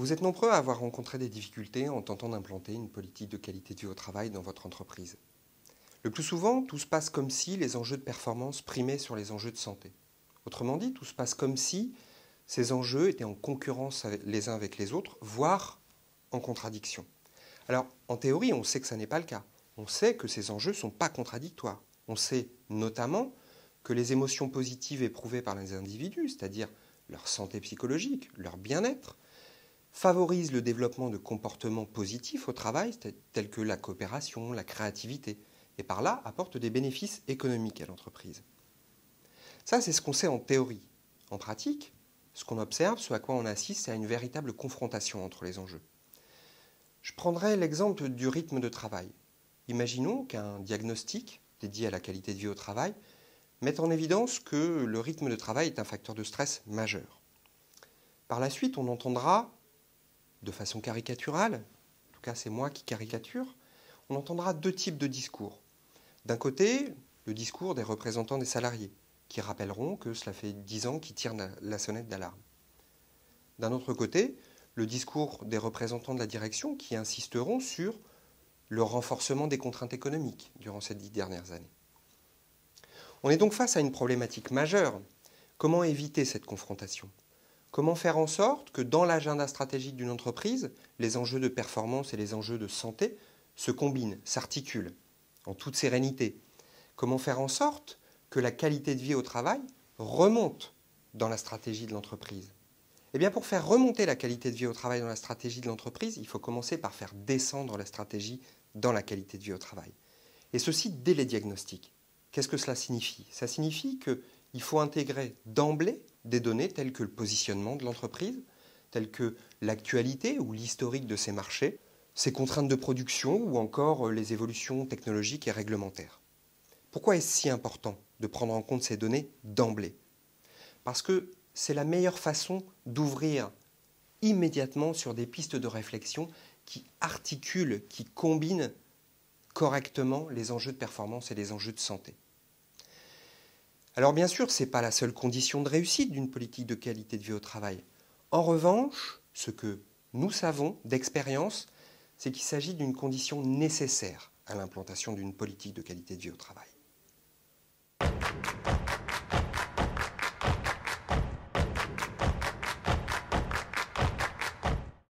Vous êtes nombreux à avoir rencontré des difficultés en tentant d'implanter une politique de qualité de vie au travail dans votre entreprise. Le plus souvent, tout se passe comme si les enjeux de performance primaient sur les enjeux de santé. Autrement dit, tout se passe comme si ces enjeux étaient en concurrence les uns avec les autres, voire en contradiction. Alors, en théorie, on sait que ça n'est pas le cas. On sait que ces enjeux ne sont pas contradictoires. On sait notamment que les émotions positives éprouvées par les individus, c'est-à-dire leur santé psychologique, leur bien-être, favorisent le développement de comportements positifs au travail, tels que la coopération, la créativité, et par là apportent des bénéfices économiques à l'entreprise. Ça, c'est ce qu'on sait en théorie. En pratique, ce qu'on observe, ce à quoi on assiste, c'est à une véritable confrontation entre les enjeux. Je prendrai l'exemple du rythme de travail. Imaginons qu'un diagnostic dédié à la qualité de vie au travail mette en évidence que le rythme de travail est un facteur de stress majeur. Par la suite, on entendra, de façon caricaturale, en tout cas c'est moi qui caricature, on entendra deux types de discours. D'un côté, le discours des représentants des salariés, qui rappelleront que cela fait 10 ans qu'ils tirent la sonnette d'alarme. D'un autre côté, le discours des représentants de la direction qui insisteront sur le renforcement des contraintes économiques durant ces 10 dernières années. On est donc face à une problématique majeure. Comment éviter cette confrontation ? Comment faire en sorte que dans l'agenda stratégique d'une entreprise, les enjeux de performance et les enjeux de santé se combinent, s'articulent en toute sérénité ? Comment faire en sorte que la qualité de vie au travail remonte dans la stratégie de l'entreprise ? Eh bien, pour faire remonter la qualité de vie au travail dans la stratégie de l'entreprise, il faut commencer par faire descendre la stratégie dans la qualité de vie au travail. Et ceci dès les diagnostics. Qu'est-ce que cela signifie ? Ça signifie qu'il faut intégrer d'emblée des données telles que le positionnement de l'entreprise, telles que l'actualité ou l'historique de ses marchés, ses contraintes de production ou encore les évolutions technologiques et réglementaires. Pourquoi est-ce si important de prendre en compte ces données d'emblée ? Parce que c'est la meilleure façon d'ouvrir immédiatement sur des pistes de réflexion qui articulent, qui combinent correctement les enjeux de performance et les enjeux de santé. Alors bien sûr, ce n'est pas la seule condition de réussite d'une politique de qualité de vie au travail. En revanche, ce que nous savons d'expérience, c'est qu'il s'agit d'une condition nécessaire à l'implantation d'une politique de qualité de vie au travail.